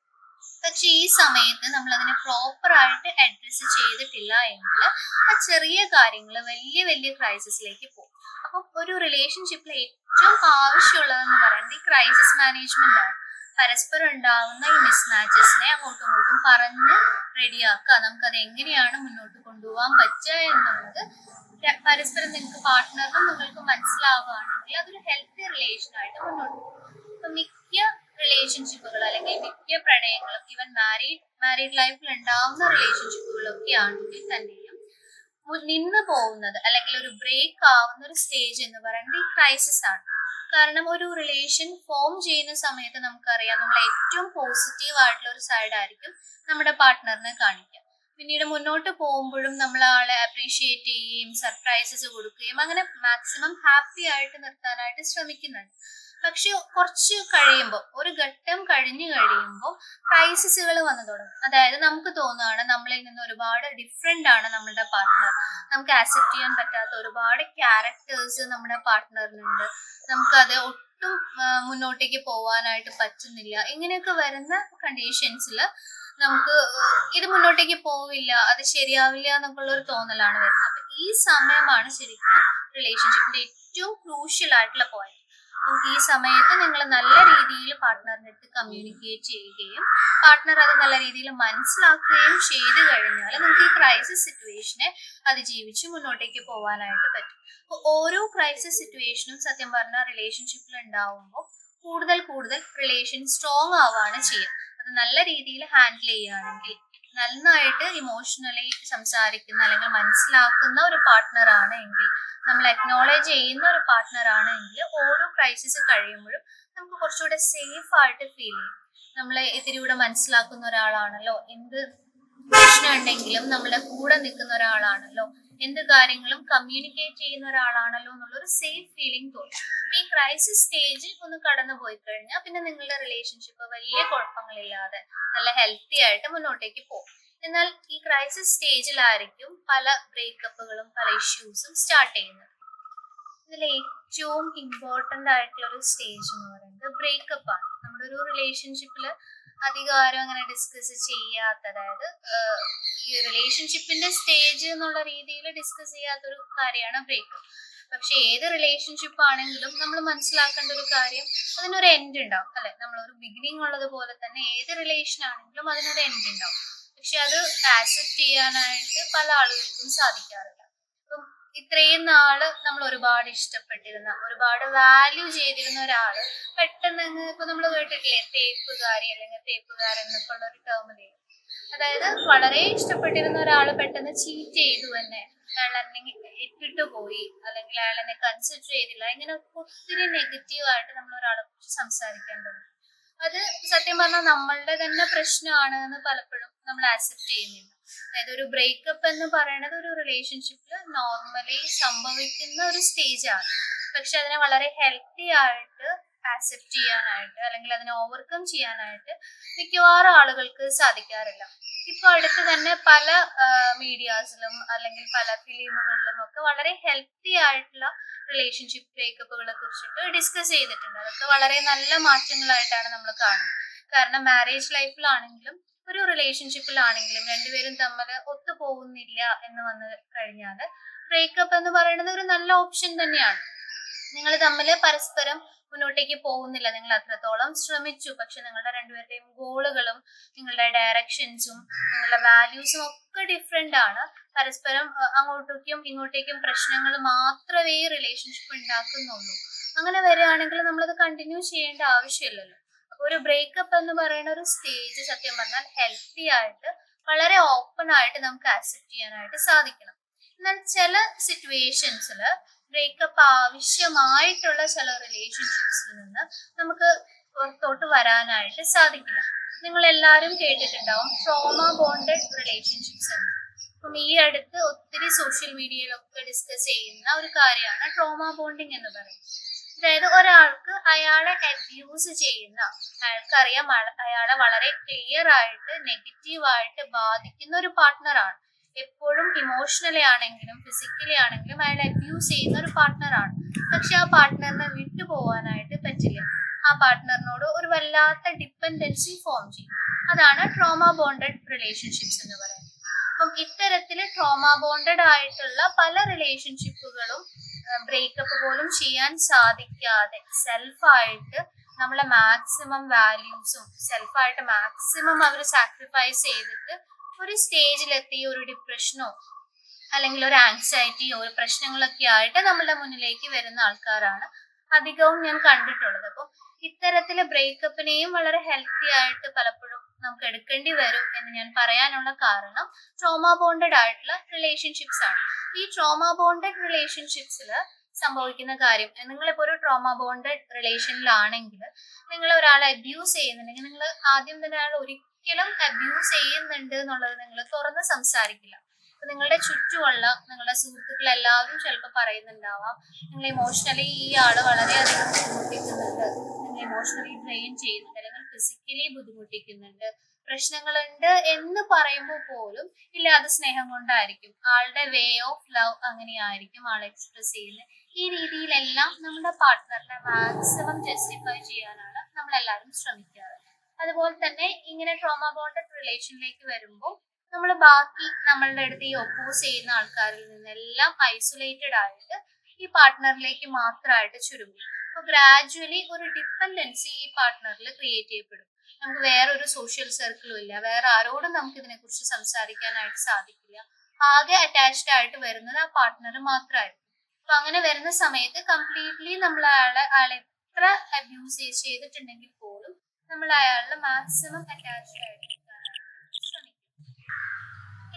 പക്ഷെ ഈ സമയത്ത് നമ്മൾ അതിനെ പ്രോപ്പർ ആയിട്ട് അഡ്രസ് ചെയ്തിട്ടില്ല എങ്കിൽ ആ ചെറിയ കാര്യങ്ങൾ വലിയ വലിയ ക്രൈസിസിലേക്ക് പോകും. അപ്പം ഒരു റിലേഷൻഷിപ്പിൽ ഏറ്റവും ആവശ്യമുള്ളതെന്ന് പറയുന്നത് ഈ ക്രൈസിസ് മാനേജ്മെന്റ് ആണ്. പരസ്പരം ഉണ്ടാവുന്ന ഈ മിസ്മാച്ചസിനെ അങ്ങോട്ടും ഇങ്ങോട്ടും പറഞ്ഞ് റെഡിയാക്കുക, നമുക്കത് എങ്ങനെയാണ് മുന്നോട്ട് കൊണ്ടുപോകാൻ പറ്റുക എന്നുള്ളത് പരസ്പരം നിങ്ങൾക്ക് പാർട്ട്ണറിനും നിങ്ങൾക്ക് മനസ്സിലാവുകയാണെങ്കിൽ അതൊരു ഹെൽത്തി റിലേഷൻ ആയിട്ട് മുന്നോട്ട് പോകും. അപ്പൊ മിക്ക റിലേഷൻഷിപ്പുകൾ അല്ലെങ്കിൽ മിക്ക പ്രണയങ്ങളും ഈവൻ മാരീഡ് ലൈഫിൽ ഉണ്ടാവുന്ന റിലേഷൻഷിപ്പുകളൊക്കെ ആണെങ്കിൽ തന്നെയും നിന്ന് പോകുന്നത് അല്ലെങ്കിൽ ഒരു ബ്രേക്ക് ആവുന്ന ഒരു സ്റ്റേജ് എന്ന് പറയുന്നത് ഈ ക്രൈസിസ് ആണ്. കാരണം ഒരു റിലേഷൻ ഫോം ചെയ്യുന്ന സമയത്ത് നമുക്കറിയാം നമ്മൾ ഏറ്റവും പോസിറ്റീവ് ആയിട്ടുള്ള ഒരു സൈഡ് ആയിരിക്കും നമ്മുടെ പാർട്ട്ണറിനെ കാണിക്കുക. പിന്നീട് മുന്നോട്ട് പോകുമ്പോഴും നമ്മൾ ആളെ അപ്രീഷിയേറ്റ് ചെയ്യുകയും സർപ്രൈസസ് കൊടുക്കുകയും അങ്ങനെ മാക്സിമം ഹാപ്പി ആയിട്ട് നിർത്താനായിട്ട് ശ്രമിക്കുന്നുണ്ട്. പക്ഷെ കുറച്ച് കഴിയുമ്പോൾ, ഒരു ഘട്ടം കഴിഞ്ഞു കഴിയുമ്പോൾ ക്രൈസിസുകൾ വന്നു തുടങ്ങും. അതായത് നമുക്ക് തോന്നുകയാണ് നമ്മളിൽ നിന്ന് ഒരുപാട് ഡിഫറെന്റ് ആണ് നമ്മളുടെ പാർട്ട്ണർ, നമുക്ക് ആക്സെപ്റ്റ് ചെയ്യാൻ പറ്റാത്ത ഒരുപാട് ക്യാരക്ടേഴ്സ് നമ്മുടെ പാർട്ട്ണറിനുണ്ട്, നമുക്കത് ഒട്ടും മുന്നോട്ടേക്ക് പോവാനായിട്ട് പറ്റുന്നില്ല. ഇങ്ങനെയൊക്കെ വരുന്ന കണ്ടീഷൻസിൽ നമുക്ക് ഇത് മുന്നോട്ടേക്ക് പോവില്ല, അത് ശരിയാവില്ല എന്നൊക്കെയുള്ള ഒരു തോന്നലാണ് വരുന്നത്. അപ്പൊ ഈ സമയമാണ് ശരിക്കും റിലേഷൻഷിപ്പിന്റെ ഏറ്റവും ക്രൂഷ്യൽ ആയിട്ടുള്ള പോയിന്റ്. ഈ സമയത്ത് നിങ്ങൾ നല്ല രീതിയിൽ പാർട്ട്ണറിന്റെ അടുത്ത് കമ്മ്യൂണിക്കേറ്റ് ചെയ്യുകയും പാർട്ട്ണർ അത് നല്ല രീതിയിൽ മനസ്സിലാക്കുകയും ചെയ്തു കഴിഞ്ഞാൽ നിങ്ങൾക്ക് ഈ ക്രൈസിസ് സിറ്റുവേഷനെ അതിജീവിച്ച് മുന്നോട്ടേക്ക് പോകാനായിട്ട് പറ്റും. അപ്പോൾ ഓരോ ക്രൈസിസ് സിറ്റുവേഷനും സത്യം പറഞ്ഞാൽ റിലേഷൻഷിപ്പിൽ ഉണ്ടാവുമ്പോൾ കൂടുതൽ കൂടുതൽ റിലേഷൻ സ്ട്രോങ് ആവുകയാണ് ചെയ്യുക. അത് നല്ല രീതിയിൽ ഹാൻഡിൽ ചെയ്യുകയാണെങ്കിൽ, നന്നായിട്ട് ഇമോഷണലി സംസാരിക്കുന്ന അല്ലെങ്കിൽ മനസ്സിലാക്കുന്ന ഒരു പാർട്ട്ണർ ആണ് എങ്കിൽ, നമ്മൾ അക്നോളജ് ചെയ്യുന്ന ഒരു പാർട്ട്ണർ ആണ് എങ്കിൽ, ഓരോ ക്രൈസിസ് കഴിയുമ്പോഴും നമുക്ക് കുറച്ചുകൂടെ സേഫ് ആയിട്ട് ഫീൽ ചെയ്യും. നമ്മളെ ഇതിലൂടെ മനസ്സിലാക്കുന്ന ഒരാളാണല്ലോ, എന്ത് പ്രശ്നം ഉണ്ടെങ്കിലും നമ്മളെ കൂടെ നിൽക്കുന്ന ഒരാളാണല്ലോ, എന്ത് കാര്യങ്ങളും കമ്മ്യൂണിക്കേറ്റ് ചെയ്യുന്ന ഒരാളാണല്ലോ എന്നുള്ളൊരു സേഫ് ഫീലിംഗ് തോന്നും. ഈ ക്രൈസിസ് സ്റ്റേജ് ഒന്ന് കടന്നു പോയി കഴിഞ്ഞാൽ പിന്നെ നിങ്ങളുടെ റിലേഷൻഷിപ്പ് വലിയ കുഴപ്പങ്ങളില്ലാതെ നല്ല ഹെൽത്തി ആയിട്ട് മുന്നോട്ടേക്ക് പോകും. എന്നാൽ ഈ ക്രൈസിസ് സ്റ്റേജിലായിരിക്കും പല ബ്രേക്കപ്പുകളും പല ഇഷ്യൂസും സ്റ്റാർട്ട് ചെയ്യുന്നത്. ഇതിൽ ഏറ്റവും ഇമ്പോർട്ടൻ്റ് ആയിട്ടുള്ള ഒരു സ്റ്റേജ് എന്ന് പറയുന്നത് ബ്രേക്കപ്പ് ആണ്. നമ്മുടെ ഒരു റിലേഷൻഷിപ്പിൽ അധികാരം അങ്ങനെ ഡിസ്കസ് ചെയ്യാത്ത, അതായത് ഈ റിലേഷൻഷിപ്പിന്റെ സ്റ്റേജ് എന്നുള്ള രീതിയിൽ ഡിസ്കസ് ചെയ്യാത്തൊരു കാര്യമാണ് ബ്രേക്കപ്പ്. പക്ഷെ ഏത് റിലേഷൻഷിപ്പ് ആണെങ്കിലും നമ്മൾ മനസ്സിലാക്കേണ്ട ഒരു കാര്യം, അതിനൊരു എൻഡ് ഉണ്ടാവും അല്ലെ. നമ്മളൊരു ബിഗിനിങ് ഉള്ളത് പോലെ തന്നെ ഏത് റിലേഷൻ ആണെങ്കിലും അതിനൊരു എൻഡ് ഉണ്ടാവും. പക്ഷെ അത് ആക്സെപ്റ്റ് ചെയ്യാനായിട്ട് പല ആളുകൾക്കും സാധിക്കാറില്ല. അപ്പം ഇത്രയും നാള് നമ്മൾ ഒരുപാട് ഇഷ്ടപ്പെട്ടിരുന്ന, ഒരുപാട് വാല്യൂ ചെയ്തിരുന്ന ഒരാള് പെട്ടെന്ന് ഇപ്പൊ നമ്മൾ കേട്ടിട്ടില്ലേ തേപ്പുകാരി അല്ലെങ്കിൽ തേപ്പുകാരൻ എന്നൊക്കെ ഉള്ള ഒരു ടേമില്, അതായത് വളരെ ഇഷ്ടപ്പെട്ടിരുന്ന ഒരാള് പെട്ടെന്ന് ചീറ്റ് ചെയ്തു തന്നെ, അയാൾ എന്നെ ഇട്ടിട്ട് പോയി അല്ലെങ്കിൽ അയാൾ എന്നെ കൺസിഡർ ചെയ്തില്ല, ഇങ്ങനെ ഒത്തിരി നെഗറ്റീവായിട്ട് നമ്മൾ ഒരാളെ കുറിച്ച് സംസാരിക്കേണ്ടത്. അത് സത്യം പറഞ്ഞാൽ നമ്മളുടെ തന്നെ പ്രശ്നമാണ് എന്ന് പലപ്പോഴും നമ്മൾ ആക്സെപ്റ്റ് ചെയ്യുന്നില്ല. അതായത് ഒരു ബ്രേക്കപ്പ് എന്ന് പറയുന്നത് ഒരു റിലേഷൻഷിപ്പിൽ നോർമലി സംഭവിക്കുന്ന ഒരു സ്റ്റേജ് ആണ്. പക്ഷെ അതിനെ വളരെ ഹെൽത്തി ആയിട്ട് ആക്സെപ്റ്റ് ചെയ്യാനായിട്ട് അല്ലെങ്കിൽ അതിനെ ഓവർകം ചെയ്യാനായിട്ട് മിക്കവാറും ആളുകൾക്ക് സാധിക്കാറില്ല. ഇപ്പൊ അടുത്ത് തന്നെ പല മീഡിയാസിലും അല്ലെങ്കിൽ പല ഫിലിമുകളിലും ഒക്കെ വളരെ ഹെൽത്തി ആയിട്ടുള്ള റിലേഷൻഷിപ്പ് ബ്രേക്കപ്പുകളെ കുറിച്ചിട്ട് ഡിസ്കസ് ചെയ്തിട്ടുണ്ട്. അതൊക്കെ വളരെ നല്ല മാറ്റങ്ങളായിട്ടാണ് നമ്മൾ കാണുന്നത്. കാരണം മാരേജ് ലൈഫിലാണെങ്കിലും ഒരു റിലേഷൻഷിപ്പിലാണെങ്കിലും രണ്ടുപേരും തമ്മിൽ ഒത്തുപോകുന്നില്ല എന്ന് വന്നു കഴിഞ്ഞാൽ ബ്രേക്കപ്പ് എന്ന് പറയുന്നത് ഒരു നല്ല ഓപ്ഷൻ തന്നെയാണ്. നിങ്ങൾ തമ്മിൽ പരസ്പരം മുന്നോട്ടേക്ക് പോകുന്നില്ല, നിങ്ങൾ അത്രത്തോളം ശ്രമിച്ചു, പക്ഷെ നിങ്ങളുടെ രണ്ടുപേരുടെയും ഗോളുകളും നിങ്ങളുടെ ഡയറക്ഷൻസും നിങ്ങളുടെ വാല്യൂസും ഒക്കെ ഡിഫറെന്റ് ആണ്. പരസ്പരം അങ്ങോട്ടേക്കും ഇങ്ങോട്ടേക്കും പ്രശ്നങ്ങൾ മാത്രമേ ഈ റിലേഷൻഷിപ്പ് ഉണ്ടാക്കുന്നുള്ളൂ. അങ്ങനെ വരികയാണെങ്കിൽ നമ്മളത് കണ്ടിന്യൂ ചെയ്യേണ്ട ആവശ്യമില്ലല്ലോ. അപ്പൊ ഒരു ബ്രേക്കപ്പ് എന്ന് പറയുന്ന ഒരു സ്റ്റേജ് സത്യം പറഞ്ഞാൽ ഹെൽത്തി ആയിട്ട് വളരെ ഓപ്പൺ ആയിട്ട് നമുക്ക് ആക്സെപ്റ്റ് ചെയ്യാനായിട്ട് സാധിക്കണം. എന്നാൽ ചില സിറ്റുവേഷൻസിൽ ബ്രേക്കപ്പ് ആവശ്യമായിട്ടുള്ള ചില റിലേഷൻഷിപ്സിൽ നിന്ന് നമുക്ക് പുറത്തോട്ട് വരാനായിട്ട് സാധിക്കില്ല. നിങ്ങൾ എല്ലാവരും കേട്ടിട്ടുണ്ടാവും ട്രോമ ബോണ്ടഡ് റിലേഷൻഷിപ്സ് എന്ന്. അപ്പം ഈ അടുത്ത് ഒത്തിരി സോഷ്യൽ മീഡിയയിലൊക്കെ ഡിസ്കസ് ചെയ്യുന്ന ഒരു കാര്യമാണ് ട്രോമ ബോണ്ടിങ് എന്ന് പറയുന്നത്. അതായത് ഒരാൾക്ക് അയാളെ അബ്യൂസ് ചെയ്യുന്ന, അയാൾക്കറിയാം അയാളെ വളരെ ക്ലിയർ ആയിട്ട് നെഗറ്റീവായിട്ട് ബാധിക്കുന്ന ഒരു പാർട്ട്ണറാണ്, എപ്പോഴും ഇമോഷണലി ആണെങ്കിലും ഫിസിക്കലി ആണെങ്കിലും അയാളെ അബ്യൂസ് ചെയ്യുന്ന ഒരു പാർട്ട്ണറാണ്. പക്ഷെ ആ പാർട്ട്ണറിനെ വിട്ടുപോകാനായിട്ട് പറ്റില്ല. ആ പാർട്ട്ണറിനോട് ഒരു വല്ലാത്ത ഡിപ്പെൻഡൻസി ഫോം ചെയ്യും. അതാണ് ട്രോമ ബോണ്ടഡ് റിലേഷൻഷിപ്സ് എന്ന് പറയുന്നത്. അപ്പം ഇത്തരത്തില് ട്രോമ ബോണ്ടഡ് ആയിട്ടുള്ള പല റിലേഷൻഷിപ്പുകളും ബ്രേക്കപ്പ് പോലും ചെയ്യാൻ സാധിക്കാതെ സെൽഫായിട്ട് നമ്മളെ മാക്സിമം വാല്യൂസും സെൽഫായിട്ട് മാക്സിമം അവർ സാക്രിഫൈസ് ചെയ്തിട്ട് ഒരു സ്റ്റേജിലെത്തി ഒരു ഡിപ്രഷനോ അല്ലെങ്കിൽ ഒരു ആങ്സൈറ്റിയോ ഒരു പ്രശ്നങ്ങളൊക്കെ ആയിട്ട് നമ്മളുടെ മുന്നിലേക്ക് വരുന്ന ആൾക്കാരാണ് അധികവും ഞാൻ കണ്ടിട്ടുള്ളത്. അപ്പം ഇത്തരത്തിലെ ബ്രേക്കപ്പിനെയും വളരെ ഹെൽത്തി ആയിട്ട് പലപ്പോഴും നമുക്ക് എടുക്കേണ്ടി വരും എന്ന് ഞാൻ പറയാനുള്ള കാരണം ട്രോമ ബോണ്ടഡ് ആയിട്ടുള്ള റിലേഷൻഷിപ്സ് ആണ്. ഈ ട്രോമ ബോണ്ടഡ് റിലേഷൻഷിപ്സിൽ സംഭവിക്കുന്ന കാര്യം, നിങ്ങളിപ്പോ ഒരു ട്രോമ ബോണ്ടഡ് റിലേഷനിലാണെങ്കിൽ നിങ്ങൾ ഒരാളെ അബ്യൂസ് ചെയ്യുന്നുണ്ടെങ്കിൽ നിങ്ങൾ ആദ്യം തന്നെ അയാൾ ഒരിക്കലും അബ്യൂസ് ചെയ്യുന്നുണ്ട് എന്നുള്ളത് നിങ്ങൾ തുറന്ന് സംസാരിക്കില്ല. അപ്പൊ നിങ്ങളുടെ ചുറ്റുമുള്ള നിങ്ങളുടെ സുഹൃത്തുക്കൾ എല്ലാവരും ചിലപ്പോൾ പറയുന്നുണ്ടാവാം, നിങ്ങൾ ഇമോഷണലി ഈ ആള് വളരെയധികം ബുദ്ധിമുട്ടിക്കുന്നുണ്ട്, നിങ്ങൾ ഇമോഷണലി ഡ്രെയിൻ ചെയ്യുന്നുണ്ട്, അല്ലെങ്കിൽ ഫിസിക്കലി ബുദ്ധിമുട്ടിക്കുന്നുണ്ട്, പ്രശ്നങ്ങളുണ്ട് എന്ന് പറയുമ്പോൾ പോലും ഇല്ല അത് സ്നേഹം കൊണ്ടായിരിക്കും, ആളുടെ വേ ഓഫ് ലവ് അങ്ങനെയായിരിക്കും ആൾ എക്സ്പ്രസ് ചെയ്യുന്നത്. ഈ രീതിയിലെല്ലാം നമ്മുടെ പാർട്ട്ണറിനെ മാക്സിമം ജസ്റ്റിഫൈ ചെയ്യാനാണ് നമ്മളെല്ലാവരും ശ്രമിക്കാറ്. അതുപോലെ തന്നെ ഇങ്ങനെ ട്രോമ ബോണ്ടഡ് റിലേഷനിലേക്ക് വരുമ്പോൾ നമ്മൾ ബാക്കി നമ്മളുടെ അടുത്ത് ഈ ഒപ്പോസ് ചെയ്യുന്ന ആൾക്കാരിൽ നിന്നെല്ലാം ഐസൊലേറ്റഡ് ആയിട്ട് ഈ പാർട്ട്ണറിലേക്ക് മാത്രമായിട്ട് ചുരുങ്ങും. അപ്പൊ ഗ്രാജുവലി ഒരു ഡിപ്പെൻഡൻസി ഈ പാർട്ട്ണറിൽ ക്രിയേറ്റ് ചെയ്യപ്പെടും. നമുക്ക് വേറൊരു സോഷ്യൽ സർക്കിളും ഇല്ല, വേറെ ആരോടും നമുക്ക് ഇതിനെ കുറിച്ച് സംസാരിക്കാനായിട്ട് സാധിക്കില്ല. ആകെ അറ്റാച്ച്ഡ് ആയിട്ട് വരുന്നത് ആ പാർട്ട്ണർ മാത്രമായിരിക്കും. അപ്പൊ അങ്ങനെ വരുന്ന സമയത്ത് കംപ്ലീറ്റ്ലി നമ്മൾ അയാളെ എത്ര അബ്യൂസ് ചെയ്തിട്ടുണ്ടെങ്കിൽ പോലും നമ്മൾ അയാളുടെ മാക്സിമം അറ്റാച്ച്ഡ് ആയിട്ട് ശ്രമിക്കും.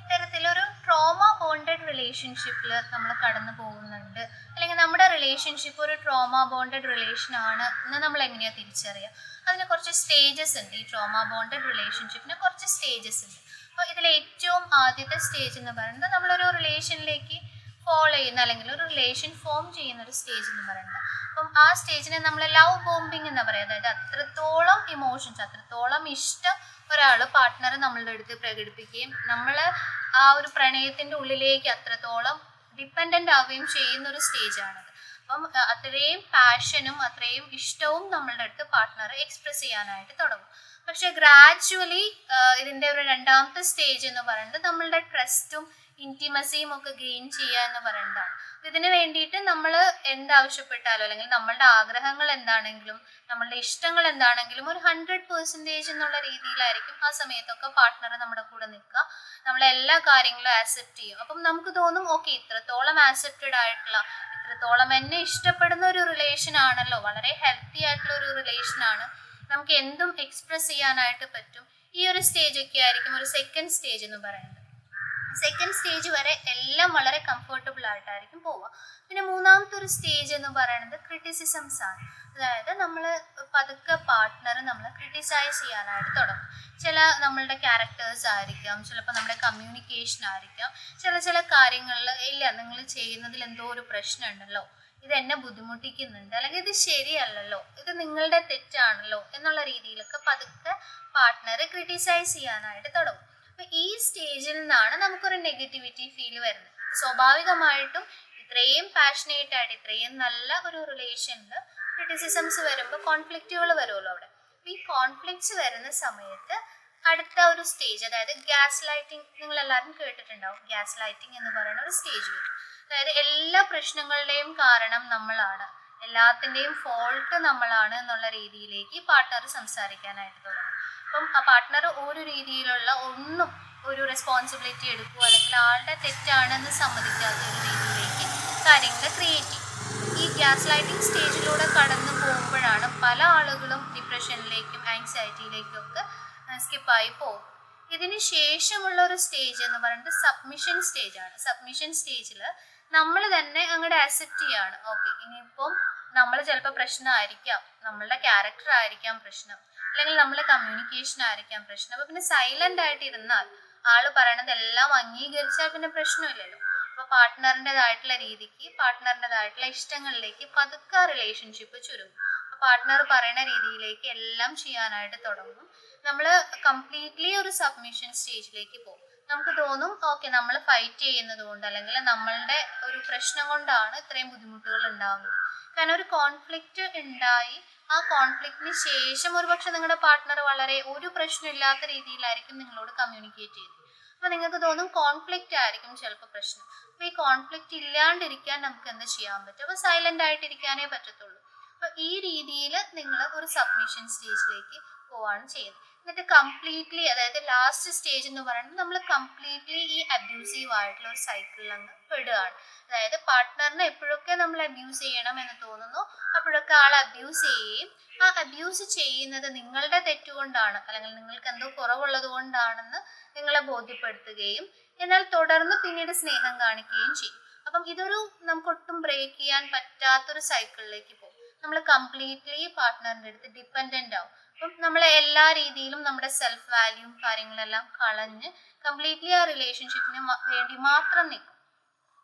ഇത്തരത്തിലൊരു ട്രോമ ബോണ്ടഡ് റിലേഷൻഷിപ്പിൽ നമ്മൾ കടന്നു പോകുന്നുണ്ട്, അല്ലെങ്കിൽ നമ്മുടെ റിലേഷൻഷിപ്പ് ഒരു ട്രോമ ബോണ്ടഡ് റിലേഷൻ ആണ് എന്ന് നമ്മൾ എങ്ങനെയാ തിരിച്ചറിയുക? അതിന് കുറച്ച് സ്റ്റേജസ് ഉണ്ട്. ഈ ട്രോമ ബോണ്ടഡ് റിലേഷൻഷിപ്പിന് കുറച്ച് സ്റ്റേജസ് ഉണ്ട്. അപ്പോൾ ഇതിൽ ഏറ്റവും ആദ്യത്തെ സ്റ്റേജ് എന്ന് പറയുന്നത് നമ്മളൊരു റിലേഷനിലേക്ക് ഫോളോ ചെയ്യുന്ന അല്ലെങ്കിൽ ഒരു റിലേഷൻ ഫോം ചെയ്യുന്ന ഒരു സ്റ്റേജ് എന്ന് പറയുന്നത്. അപ്പം ആ സ്റ്റേജിനെ നമ്മൾ ലവ് ബോംബിങ് എന്ന് പറയാം. അതായത് അത്രത്തോളം ഇമോഷൻസ്, അത്രത്തോളം ഇഷ്ടം ഒരാൾ പാർട്ട്ണർ നമ്മളുടെ അടുത്ത് പ്രകടിപ്പിക്കുകയും നമ്മൾ ആ ഒരു പ്രണയത്തിന്റെ ഉള്ളിലേക്ക് അത്രത്തോളം ഡിപ്പെൻഡന്റ് ആവുകയും ചെയ്യുന്ന ഒരു സ്റ്റേജാണത്. അപ്പം അത്രയും പാഷനും അത്രയും ഇഷ്ടവും നമ്മളുടെ അടുത്ത് പാർട്ട്ണർ എക്സ്പ്രസ് ചെയ്യാനായിട്ട് തുടങ്ങും. പക്ഷെ ഗ്രാജുവലി ഇതിന്റെ ഒരു രണ്ടാമത്തെ സ്റ്റേജ് എന്ന് പറയുന്നത് നമ്മളുടെ ട്രസ്റ്റും ഇന്റിമസിയും ഒക്കെ ഗെയിൻ ചെയ്യുക എന്ന് പറയുന്നതാണ്. ഇതിന് വേണ്ടിയിട്ട് നമ്മൾ എന്താവശ്യപ്പെട്ടാലും അല്ലെങ്കിൽ നമ്മളുടെ ആഗ്രഹങ്ങൾ എന്താണെങ്കിലും നമ്മളുടെ ഇഷ്ടങ്ങൾ എന്താണെങ്കിലും ഒരു 100% എന്നുള്ള രീതിയിലായിരിക്കും ആ സമയത്തൊക്കെ പാർട്ട്ണർ നമ്മുടെ കൂടെ നിൽക്കുക, നമ്മളെല്ലാ കാര്യങ്ങളും ആക്സെപ്റ്റ് ചെയ്യും. അപ്പം നമുക്ക് തോന്നും ഓക്കെ, ഇത്രത്തോളം ആക്സെപ്റ്റഡ് ആയിട്ടുള്ള, ഇത്രത്തോളം എന്നെ ഇഷ്ടപ്പെടുന്ന ഒരു റിലേഷൻ ആണല്ലോ, വളരെ ഹെൽത്തി ആയിട്ടുള്ള ഒരു റിലേഷൻ ആണ്, നമുക്ക് എന്തും എക്സ്പ്രസ് ചെയ്യാനായിട്ട് പറ്റും. ഈ ഒരു സ്റ്റേജ് ഒക്കെ ആയിരിക്കും ഒരു സെക്കൻഡ് സ്റ്റേജ് എന്ന് പറയുന്നത്. സെക്കൻഡ് സ്റ്റേജ് വരെ എല്ലാം വളരെ കംഫർട്ടബിൾ ആയിട്ടായിരിക്കും പോവുക. പിന്നെ മൂന്നാമത്തെ ഒരു സ്റ്റേജ് എന്ന് പറയുന്നത് ക്രിറ്റിസിസംസ് ആണ്. അതായത് നമ്മൾ പതുക്കെ പാർട്ട്ണർ നമ്മൾ ക്രിട്ടിസൈസ് ചെയ്യാനായിട്ട് തുടങ്ങും. ചില നമ്മളുടെ ക്യാരക്ടേഴ്സ് ആയിരിക്കാം, ചിലപ്പോൾ നമ്മുടെ കമ്മ്യൂണിക്കേഷൻ ആയിരിക്കാം, ചില കാര്യങ്ങളിൽ ഇല്ല നിങ്ങൾ ചെയ്യുന്നതിൽ എന്തോ ഒരു പ്രശ്നം ഉണ്ടല്ലോ, ഇത് എന്നെ ബുദ്ധിമുട്ടിക്കുന്നുണ്ട്, അല്ലെങ്കിൽ ഇത് ശരിയല്ലല്ലോ, ഇത് നിങ്ങളുടെ തെറ്റാണല്ലോ എന്നുള്ള രീതിയിലൊക്കെ പതുക്കെ പാർട്ട്ണറെ ക്രിട്ടിസൈസ് ചെയ്യാനായിട്ട് തുടങ്ങും. അപ്പൊ ഈ സ്റ്റേജിൽ നിന്നാണ് നമുക്കൊരു നെഗറ്റിവിറ്റി ഫീൽ വരുന്നത്. സ്വാഭാവികമായിട്ടും ഇത്രയും പാഷനേറ്റ് ആയിട്ട് ഇത്രയും നല്ല ഒരു റിലേഷനിൽ ക്രിറ്റിസിസംസ് വരുമ്പോൾ കോൺഫ്ലിക്റ്റുകൾ വരുമല്ലോ അവിടെ. ഈ കോൺഫ്ലിക്ട്സ് വരുന്ന സമയത്ത് അടുത്ത ഒരു സ്റ്റേജ്, അതായത് ഗ്യാസ് ലൈറ്റിംഗ്, നിങ്ങൾ എല്ലാവരും കേട്ടിട്ടുണ്ടാവും. ഗ്യാസ് ലൈറ്റിംഗ് എന്ന് പറയുന്ന ഒരു സ്റ്റേജ് വരും. അതായത് എല്ലാ പ്രശ്നങ്ങളുടെയും കാരണം നമ്മളാണ്, എല്ലാത്തിൻ്റെയും ഫോൾട്ട് നമ്മളാണ് എന്നുള്ള രീതിയിലേക്ക് പാർട്ട്ണർ സംസാരിക്കാനായിട്ട് തുടങ്ങും. അപ്പം ആ പാർട്ട്ണർ ഒരു രീതിയിലുള്ള ഒരു റെസ്പോൺസിബിലിറ്റി എടുക്കുക അല്ലെങ്കിൽ ആളുടെ തെറ്റാണെന്ന് സമ്മതിക്കാത്ത ഒരു രീതിയിലേക്ക് കാര്യങ്ങൾ ക്രിയേറ്റ് ചെയ്യും. ഈ ഗ്യാസ് ലൈറ്റിംഗ് സ്റ്റേജിലൂടെ കടന്നു പോകുമ്പോഴാണ് പല ആളുകളും ഡിപ്രഷനിലേക്കും ആങ്സൈറ്റിയിലേക്കും ഒക്കെ സ്കിപ്പായി പോകും. ഇതിന് ശേഷമുള്ള ഒരു സ്റ്റേജ് എന്ന് പറയുന്നത് സബ്മിഷൻ സ്റ്റേജാണ്. സബ്മിഷൻ സ്റ്റേജിൽ നമ്മൾ തന്നെ അങ്ങോട്ട് ആക്സെപ്റ്റ് ചെയ്യാണ്. ഓക്കെ, ഇനിയിപ്പം നമ്മൾ ചിലപ്പോൾ പ്രശ്നമായിരിക്കാം, നമ്മളുടെ ക്യാരക്ടർ ആയിരിക്കാം പ്രശ്നം, അല്ലെങ്കിൽ നമ്മളെ കമ്മ്യൂണിക്കേഷൻ ആയിരിക്കാം പ്രശ്നം. അപ്പം പിന്നെ സൈലന്റ് ആയിട്ട് ഇരുന്നാൽ ആള് പറയണതെല്ലാം അംഗീകരിച്ചാൽ പിന്നെ പ്രശ്നമില്ലല്ലോ. അപ്പൊ പാർട്ട്ണറിൻ്റെതായിട്ടുള്ള രീതിക്ക് പാർട്ട്ണറിൻ്റെതായിട്ടുള്ള ഇഷ്ടങ്ങളിലേക്ക് പതുക്കെ റിലേഷൻഷിപ്പ് ചുരുങ്ങും. അപ്പൊ പാർട്ട്ണർ പറയുന്ന രീതിയിലേക്ക് എല്ലാം ചെയ്യാനായിട്ട് തുടങ്ങും. നമ്മൾ കംപ്ലീറ്റ്ലി ഒരു സബ്മിഷൻ സ്റ്റേജിലേക്ക് പോകും. നമുക്ക് തോന്നും ഓക്കെ നമ്മൾ ഫൈറ്റ് ചെയ്യുന്നത് കൊണ്ട് അല്ലെങ്കിൽ നമ്മളുടെ ഒരു പ്രശ്നം കൊണ്ടാണ് ഇത്രയും ബുദ്ധിമുട്ടുകൾ ഉണ്ടാവുന്നത്. കാരണം ഒരു കോൺഫ്ലിക്റ്റ് ഉണ്ടായി ആ കോൺഫ്ലിക്റ്റിന് ശേഷം ഒരുപക്ഷെ നിങ്ങളുടെ പാർട്ട്ണർ വളരെ ഒരു പ്രശ്നമില്ലാത്ത രീതിയിലായിരിക്കും നിങ്ങളോട് കമ്മ്യൂണിക്കേറ്റ് ചെയ്യുന്നത്. അപ്പൊ നിങ്ങൾക്ക് തോന്നും കോൺഫ്ലിക്റ്റ് ആയിരിക്കും ചിലപ്പോൾ പ്രശ്നം. അപ്പൊ ഈ കോൺഫ്ലിക്റ്റ് ഇല്ലാണ്ടിരിക്കാൻ നമുക്ക് എന്ത് ചെയ്യാൻ പറ്റും? അപ്പൊ സൈലന്റ് ആയിട്ടിരിക്കാനേ പറ്റത്തുള്ളൂ. അപ്പൊ ഈ രീതിയിൽ നിങ്ങൾ ഒരു സബ്മിഷൻ സ്റ്റേജിലേക്ക് പോവാണ് ചെയ്യുന്നത്. എന്നിട്ട് കംപ്ലീറ്റ്ലി, അതായത് ലാസ്റ്റ് സ്റ്റേജ് എന്ന് പറയുന്നത് നമ്മൾ കംപ്ലീറ്റ്ലി ഈ അബ്യൂസീവ് ആയിട്ടുള്ള ഒരു സൈക്കിളിൽ അങ്ങ് പെടുകയാണ്. അതായത് പാർട്ട്ണറിനെ എപ്പോഴൊക്കെ നമ്മൾ അബ്യൂസ് ചെയ്യണം എന്ന് തോന്നുന്നു അപ്പോഴൊക്കെ ആൾ അബ്യൂസ് ചെയ്യുകയും ആ അബ്യൂസ് ചെയ്യുന്നത് നിങ്ങളുടെ തെറ്റുകൊണ്ടാണ് അല്ലെങ്കിൽ നിങ്ങൾക്ക് എന്തോ കുറവുള്ളത് കൊണ്ടാണെന്ന് നിങ്ങളെ ബോധ്യപ്പെടുത്തുകയും എന്നാൽ തുടർന്ന് പിന്നീട് സ്നേഹം കാണിക്കുകയും ചെയ്യും. അപ്പം ഇതൊരു നമുക്കൊട്ടും ബ്രേക്ക് ചെയ്യാൻ പറ്റാത്തൊരു സൈക്കിളിലേക്ക് പോകും. നമ്മൾ കംപ്ലീറ്റ്ലി പാർട്ട്ണറിൻ്റെ അടുത്ത് ഡിപ്പെൻഡൻ്റ് ആവും. അപ്പം നമ്മൾ എല്ലാ രീതിയിലും നമ്മുടെ സെൽഫ് വാല്യൂം കാര്യങ്ങളെല്ലാം കളഞ്ഞ് കംപ്ലീറ്റ്ലി ആ റിലേഷൻഷിപ്പിന് വേണ്ടി മാത്രം നിൽക്കും.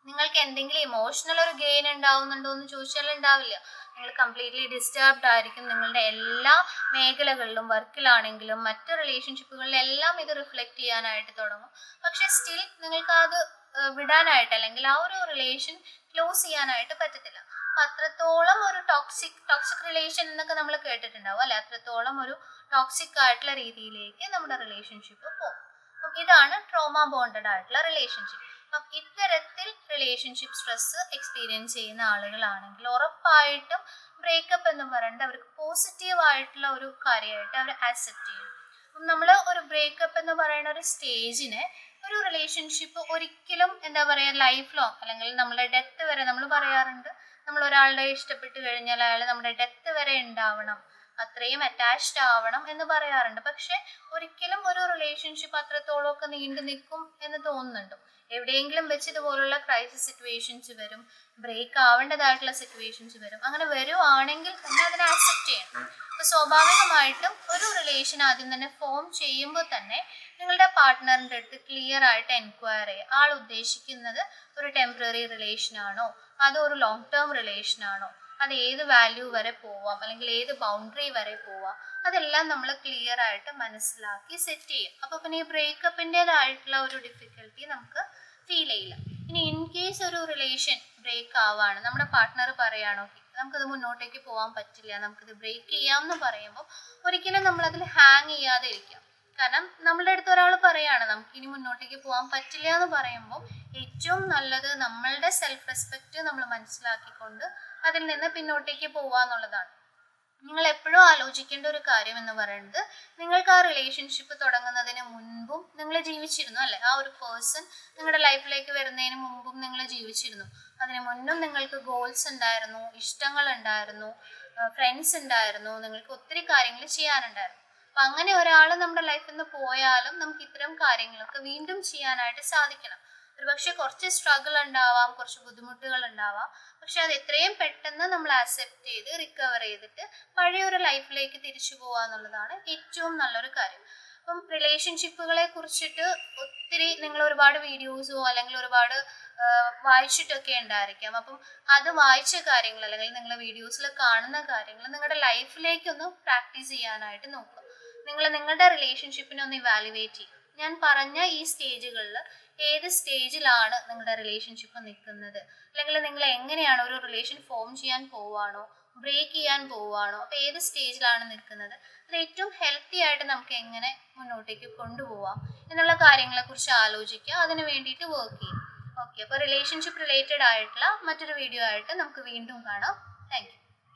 നിങ്ങൾക്ക് എന്തെങ്കിലും ഇമോഷണൽ ഒരു ഗെയിൻ ഉണ്ടാവുന്നുണ്ടോ എന്ന് ചോദിച്ചാൽ ഉണ്ടാവില്ല. നിങ്ങൾ കംപ്ലീറ്റ്ലി ഡിസ്റ്റർബ്ഡ് ആയിരിക്കും. നിങ്ങളുടെ എല്ലാ മേഖലകളിലും, വർക്കിലാണെങ്കിലും മറ്റ് റിലേഷൻഷിപ്പുകളിലെല്ലാം ഇത് റിഫ്ലക്റ്റ് ചെയ്യാനായിട്ട് തുടങ്ങും. പക്ഷെ സ്റ്റിൽ നിങ്ങൾക്ക് അത് വിടാനായിട്ട് അല്ലെങ്കിൽ ആ ഒരു റിലേഷൻ ക്ലോസ് ചെയ്യാനായിട്ട് പറ്റത്തില്ല. അത്രത്തോളം ഒരു ടോക്സിക് റിലേഷൻ എന്നൊക്കെ നമ്മൾ കേട്ടിട്ടുണ്ടാവും അല്ലെ? അത്രത്തോളം ഒരു ടോക്സിക് ആയിട്ടുള്ള രീതിയിലേക്ക് നമ്മുടെ റിലേഷൻഷിപ്പ് പോകും. അപ്പം ഇതാണ് ട്രോമ ബോണ്ടഡ് ആയിട്ടുള്ള റിലേഷൻഷിപ്പ്. അപ്പം ഇത്തരത്തിൽ റിലേഷൻഷിപ്പ് സ്ട്രെസ് എക്സ്പീരിയൻസ് ചെയ്യുന്ന ആളുകളാണെങ്കിൽ ഉറപ്പായിട്ടും ബ്രേക്കപ്പ് എന്ന് പറയുന്നത് അവർക്ക് പോസിറ്റീവ് ആയിട്ടുള്ള ഒരു കാര്യമായിട്ട് അവർ ആക്സെപ്റ്റ് ചെയ്യും. അപ്പം നമ്മൾ ഒരു ബ്രേക്കപ്പ് എന്ന് പറയുന്ന ഒരു സ്റ്റേജിനെ ഒരു റിലേഷൻഷിപ്പ് ഒരിക്കലും എന്താ പറയുക ലൈഫ് ലോങ് അല്ലെങ്കിൽ നമ്മുടെ ഡെത്ത് വരെ നമ്മൾ പറയാറുണ്ട്, നമ്മൾ ഒരാളുടെ ഇഷ്ടപ്പെട്ട് കഴിഞ്ഞാൽ അയാൾ നമ്മുടെ ഡെത്ത് വരെ ഉണ്ടാവണം, അത്രയും അറ്റാച്ച്ഡ് ആവണം എന്ന് പറയാറുണ്ട്. പക്ഷെ ഒരിക്കലും ഒരു റിലേഷൻഷിപ്പ് അത്രത്തോളം ഒക്കെ നീണ്ടു നിൽക്കും എന്ന് തോന്നുന്നുണ്ടോ? എവിടെയെങ്കിലും വെച്ച് ഇതുപോലുള്ള ക്രൈസിസ് സിറ്റുവേഷൻസ് വരും, ബ്രേക്ക് ആവേണ്ടതായിട്ടുള്ള സിറ്റുവേഷൻസ് വരും. അങ്ങനെ വരുവാണെങ്കിൽ തന്നെ അതിനെ ആക്സെപ്റ്റ് ചെയ്യണം. അപ്പൊ സ്വാഭാവികമായിട്ടും ഒരു റിലേഷൻ ആദ്യം തന്നെ ഫോം ചെയ്യുമ്പോൾ തന്നെ നിങ്ങളുടെ പാർട്ട്ണറിൻ്റെ അടുത്ത് ക്ലിയർ ആയിട്ട് എൻക്വയർ ചെയ്യുക. ആൾ ഉദ്ദേശിക്കുന്നത് ഒരു ടെമ്പററി റിലേഷൻ ആണോ അതോ ഒരു ലോങ് ടേം റിലേഷൻ ആണോ, അത് ഏത് വാല്യൂ വരെ പോവാം അല്ലെങ്കിൽ ഏത് ബൗണ്ടറി വരെ പോവാം, അതെല്ലാം നമ്മൾ ക്ലിയർ ആയിട്ട് മനസ്സിലാക്കി സെറ്റ് ചെയ്യും. അപ്പോൾ പിന്നെ ഈ ബ്രേക്കപ്പിൻ്റെതായിട്ടുള്ള ഒരു ഡിഫിക്കൽട്ടി നമുക്ക് ഫീൽ ചെയ്യില്ല. ഇനി ഇൻ കേസ് ഒരു റിലേഷൻ ബ്രേക്ക് ആവാണ്, നമ്മുടെ പാർട്ട്ണർ പറയുകയാണോ നമുക്കത് മുന്നോട്ടേക്ക് പോകാൻ പറ്റില്ല, നമുക്കിത് ബ്രേക്ക് ചെയ്യാം എന്ന് പറയുമ്പോൾ ഒരിക്കലും നമ്മളതിൽ ഹാങ് ചെയ്യാതെ ഇരിക്കാം. കാരണം നമ്മളുടെ അടുത്ത് ഒരാൾ പറയാണ് നമുക്കിനി മുന്നോട്ടേക്ക് പോകാൻ പറ്റില്ല എന്ന് പറയുമ്പോൾ ഏറ്റവും നല്ലത് നമ്മളുടെ സെൽഫ് റെസ്പെക്റ്റ് നമ്മൾ മനസ്സിലാക്കിക്കൊണ്ട് അതിൽ നിന്ന് പിന്നോട്ടേക്ക് പോവുക എന്നുള്ളതാണ്. നിങ്ങൾ എപ്പോഴും ആലോചിക്കേണ്ട ഒരു കാര്യം എന്ന് പറയുന്നത്, നിങ്ങൾക്ക് ആ റിലേഷൻഷിപ്പ് തുടങ്ങുന്നതിന് മുൻപും നിങ്ങൾ ജീവിച്ചിരുന്നു അല്ലെ? ആ ഒരു പേഴ്സൺ നിങ്ങളുടെ ലൈഫിലേക്ക് വരുന്നതിന് മുമ്പും നിങ്ങൾ ജീവിച്ചിരുന്നു. അതിന് മുന്നും നിങ്ങൾക്ക് ഗോൾസ് ഉണ്ടായിരുന്നു, ഇഷ്ടങ്ങൾ ഉണ്ടായിരുന്നു, ഫ്രണ്ട്സ് ഉണ്ടായിരുന്നു, നിങ്ങൾക്ക് ഒത്തിരി കാര്യങ്ങൾ ചെയ്യാനുണ്ടായിരുന്നു. അപ്പം അങ്ങനെ ഒരാൾ നമ്മുടെ ലൈഫിൽ നിന്ന് പോയാലും നമുക്ക് ഇത്തരം കാര്യങ്ങളൊക്കെ വീണ്ടും ചെയ്യാനായിട്ട് സാധിക്കണം. ഒരുപക്ഷെ കുറച്ച് സ്ട്രഗിൾ ഉണ്ടാവാം, കുറച്ച് ബുദ്ധിമുട്ടുകൾ ഉണ്ടാവാം, പക്ഷെ അത് എത്രയും പെട്ടെന്ന് നമ്മൾ ആക്സെപ്റ്റ് ചെയ്ത് റിക്കവർ ചെയ്തിട്ട് പഴയൊരു ലൈഫിലേക്ക് തിരിച്ചു പോവുക എന്നുള്ളതാണ് ഏറ്റവും നല്ലൊരു കാര്യം. അപ്പം റിലേഷൻഷിപ്പുകളെ കുറിച്ചിട്ട് ഒത്തിരി നിങ്ങൾ ഒരുപാട് വീഡിയോസോ അല്ലെങ്കിൽ ഒരുപാട് വായിച്ചിട്ടൊക്കെ ഉണ്ടായിരിക്കാം. അപ്പം അത് വായിച്ച കാര്യങ്ങൾ അല്ലെങ്കിൽ നിങ്ങൾ വീഡിയോസിൽ കാണുന്ന കാര്യങ്ങൾ നിങ്ങളുടെ ലൈഫിലേക്കൊന്ന് പ്രാക്ടീസ് ചെയ്യാനായിട്ട് നോക്കുക. നിങ്ങൾ നിങ്ങളുടെ റിലേഷൻഷിപ്പിനെ ഒന്ന് ഇവാലുവേറ്റ് ചെയ്യുക. ഞാൻ പറഞ്ഞ ഈ സ്റ്റേജുകളിൽ ഏത് സ്റ്റേജിലാണ് നിങ്ങളുടെ റിലേഷൻഷിപ്പ് നിൽക്കുന്നത്, അല്ലെങ്കിൽ നിങ്ങൾ എങ്ങനെയാണ് ഒരു റിലേഷൻ ഫോം ചെയ്യാൻ പോവുകയാണോ ബ്രേക്ക് ചെയ്യാൻ പോവുകയാണോ, അപ്പോൾ ഏത് സ്റ്റേജിലാണ് നിൽക്കുന്നത്, അത് ഏറ്റവും ഹെൽത്തി ആയിട്ട് നമുക്ക് എങ്ങനെ മുന്നോട്ടേക്ക് കൊണ്ടുപോകാം എന്നുള്ള കാര്യങ്ങളെക്കുറിച്ച് ആലോചിക്കുക, അതിന് വേണ്ടിയിട്ട് വർക്ക് ചെയ്യും. ഓക്കെ, അപ്പോൾ റിലേഷൻഷിപ്പ് റിലേറ്റഡ് ആയിട്ടുള്ള മറ്റൊരു വീഡിയോ ആയിട്ട് നമുക്ക് വീണ്ടും കാണാം. Thank you.